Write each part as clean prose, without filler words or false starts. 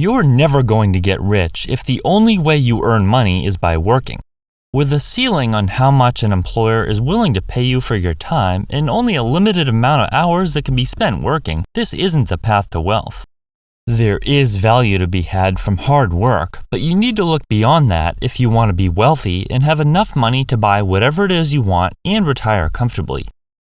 You're never going to get rich if the only way you earn money is by working. With a ceiling on how much an employer is willing to pay you for your time and only a limited amount of hours that can be spent working, this isn't the path to wealth. There is value to be had from hard work, but you need to look beyond that if you want to be wealthy and have enough money to buy whatever it is you want and retire comfortably.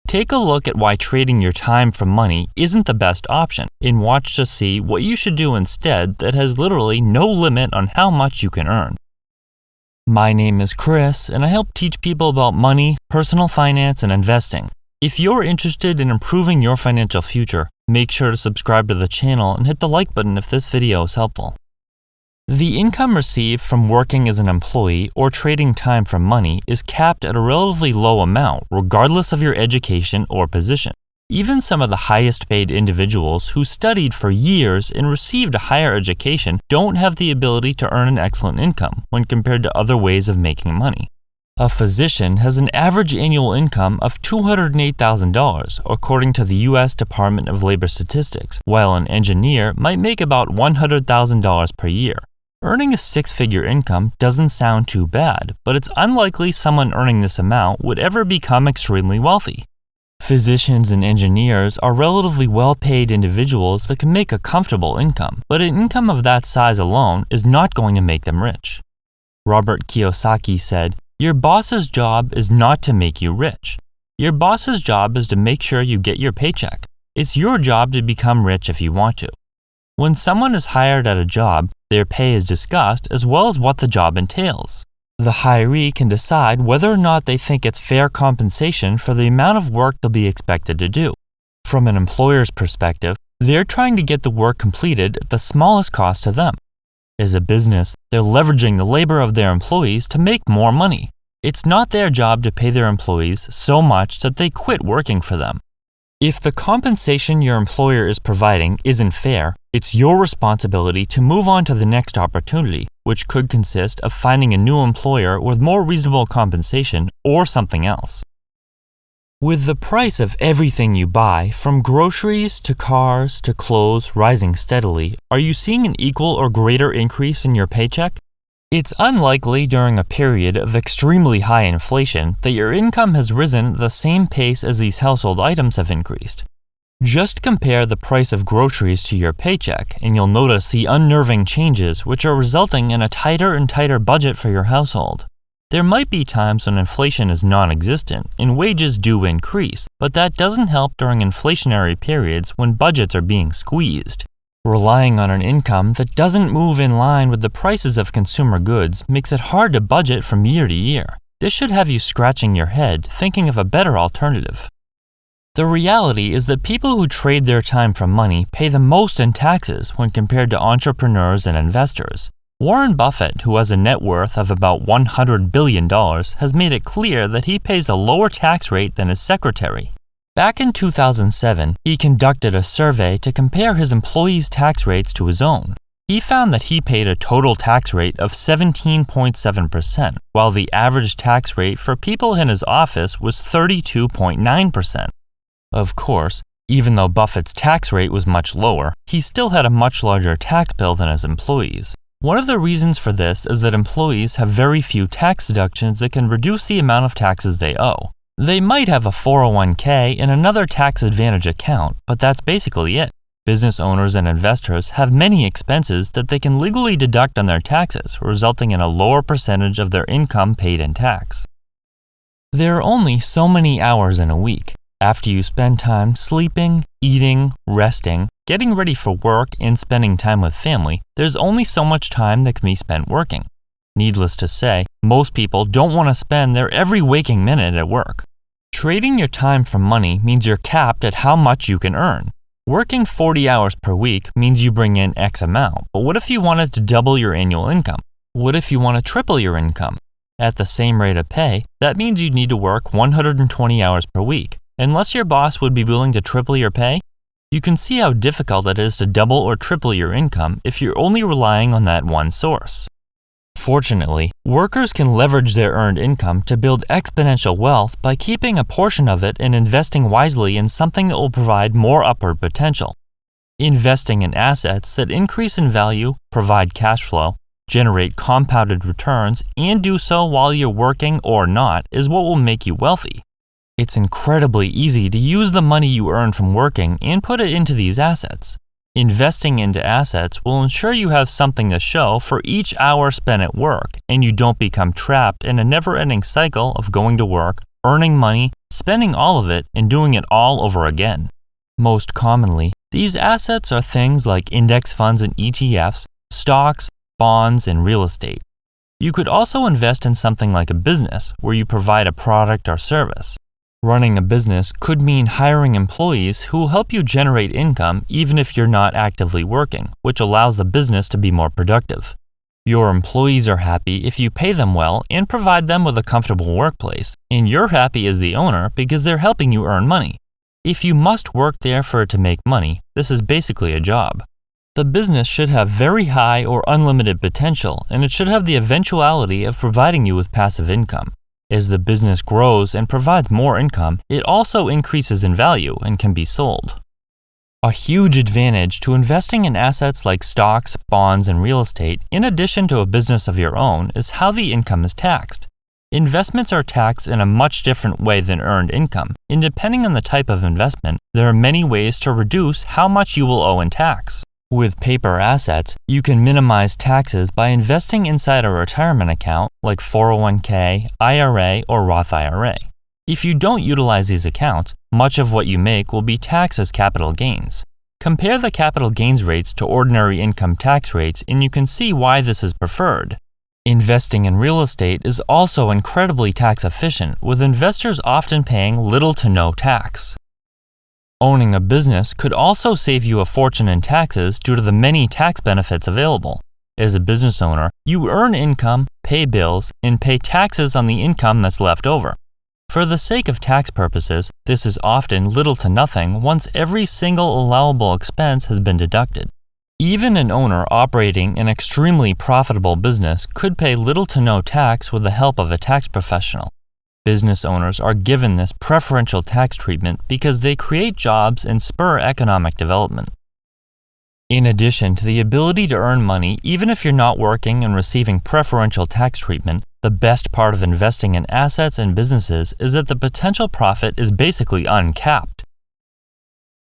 Take a look at why trading your time for money isn't the best option and watch to see what you should do instead that has literally no limit on how much you can earn. My name is Chris, and I help teach people about money, personal finance, and investing. If you're interested in improving your financial future, make sure to subscribe to the channel and hit the like button if this video is helpful. The income received from working as an employee or trading time for money is capped at a relatively low amount regardless of your education or position. Even some of the highest paid individuals who studied for years and received a higher education don't have the ability to earn an excellent income when compared to other ways of making money. A physician has an average annual income of $208,000 according to the U.S. Department of Labor Statistics, while an engineer might make about $100,000 per year. Earning a six-figure income doesn't sound too bad, but it's unlikely someone earning this amount would ever become extremely wealthy. Physicians and engineers are relatively well-paid individuals that can make a comfortable income, but an income of that size alone is not going to make them rich. Robert Kiyosaki said, "Your boss's job is not to make you rich. Your boss's job is to make sure you get your paycheck. It's your job to become rich if you want to." When someone is hired at a job, their pay is discussed as well as what the job entails. The hiree can decide whether or not they think it's fair compensation for the amount of work they'll be expected to do. From an employer's perspective, they're trying to get the work completed at the smallest cost to them. As a business, they're leveraging the labor of their employees to make more money. It's not their job to pay their employees so much that they quit working for them. If the compensation your employer is providing isn't fair, it's your responsibility to move on to the next opportunity, which could consist of finding a new employer with more reasonable compensation or something else. With the price of everything you buy, from groceries to cars to clothes, rising steadily, are you seeing an equal or greater increase in your paycheck? It's unlikely during a period of extremely high inflation that your income has risen at the same pace as these household items have increased. Just compare the price of groceries to your paycheck, and you'll notice the unnerving changes which are resulting in a tighter and tighter budget for your household. There might be times when inflation is non-existent and wages do increase, but that doesn't help during inflationary periods when budgets are being squeezed. Relying on an income that doesn't move in line with the prices of consumer goods makes it hard to budget from year to year. This should have you scratching your head, thinking of a better alternative. The reality is that people who trade their time for money pay the most in taxes when compared to entrepreneurs and investors. Warren Buffett, who has a net worth of about $100 billion, has made it clear that he pays a lower tax rate than his secretary. Back in 2007, he conducted a survey to compare his employees' tax rates to his own. He found that he paid a total tax rate of 17.7%, while the average tax rate for people in his office was 32.9%. Of course, even though Buffett's tax rate was much lower, he still had a much larger tax bill than his employees. One of the reasons for this is that employees have very few tax deductions that can reduce the amount of taxes they owe. They might have a 401k and another tax advantage account, but that's basically it. Business owners and investors have many expenses that they can legally deduct on their taxes, resulting in a lower percentage of their income paid in tax. There are only so many hours in a week. After you spend time sleeping, eating, resting, getting ready for work, and spending time with family, there's only so much time that can be spent working. Needless to say, most people don't want to spend their every waking minute at work. Trading your time for money means you're capped at how much you can earn. Working 40 hours per week means you bring in X amount, but what if you wanted to double your annual income? What if you want to triple your income? At the same rate of pay, that means you'd need to work 120 hours per week. Unless your boss would be willing to triple your pay, you can see how difficult it is to double or triple your income if you're only relying on that one source. Fortunately, workers can leverage their earned income to build exponential wealth by keeping a portion of it and investing wisely in something that will provide more upward potential. Investing in assets that increase in value, provide cash flow, generate compounded returns, and do so while you're working or not is what will make you wealthy. It's incredibly easy to use the money you earn from working and put it into these assets. Investing into assets will ensure you have something to show for each hour spent at work, and you don't become trapped in a never-ending cycle of going to work, earning money, spending all of it, and doing it all over again. Most commonly, these assets are things like index funds and ETFs, stocks, bonds, and real estate. You could also invest in something like a business where you provide a product or service. Running a business could mean hiring employees who will help you generate income even if you're not actively working, which allows the business to be more productive. Your employees are happy if you pay them well and provide them with a comfortable workplace, and you're happy as the owner because they're helping you earn money. If you must work there for it to make money, this is basically a job. The business should have very high or unlimited potential, and it should have the eventuality of providing you with passive income. As the business grows and provides more income, it also increases in value and can be sold. A huge advantage to investing in assets like stocks, bonds, and real estate, in addition to a business of your own, is how the income is taxed. Investments are taxed in a much different way than earned income, and depending on the type of investment, there are many ways to reduce how much you will owe in tax. With paper assets, you can minimize taxes by investing inside a retirement account like 401k, IRA, or Roth IRA. If you don't utilize these accounts, much of what you make will be taxed as capital gains. Compare the capital gains rates to ordinary income tax rates and you can see why this is preferred. Investing in real estate is also incredibly tax efficient, with investors often paying little to no tax. Owning a business could also save you a fortune in taxes due to the many tax benefits available. As a business owner, you earn income, pay bills, and pay taxes on the income that's left over. For the sake of tax purposes, this is often little to nothing once every single allowable expense has been deducted. Even an owner operating an extremely profitable business could pay little to no tax with the help of a tax professional. Business owners are given this preferential tax treatment because they create jobs and spur economic development. In addition to the ability to earn money even if you're not working and receiving preferential tax treatment, the best part of investing in assets and businesses is that the potential profit is basically uncapped.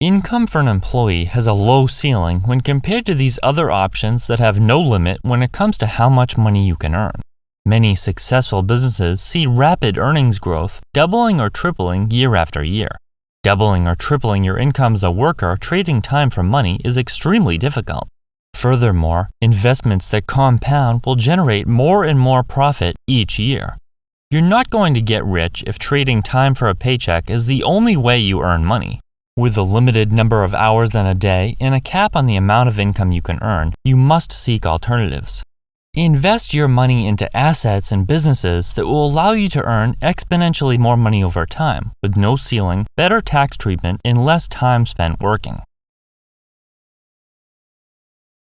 Income for an employee has a low ceiling when compared to these other options that have no limit when it comes to how much money you can earn. Many successful businesses see rapid earnings growth, doubling or tripling year after year. Doubling or tripling your income as a worker trading time for money is extremely difficult. Furthermore, investments that compound will generate more and more profit each year. You're not going to get rich if trading time for a paycheck is the only way you earn money. With a limited number of hours in a day and a cap on the amount of income you can earn, you must seek alternatives. Invest your money into assets and businesses that will allow you to earn exponentially more money over time, with no ceiling, better tax treatment, and less time spent working.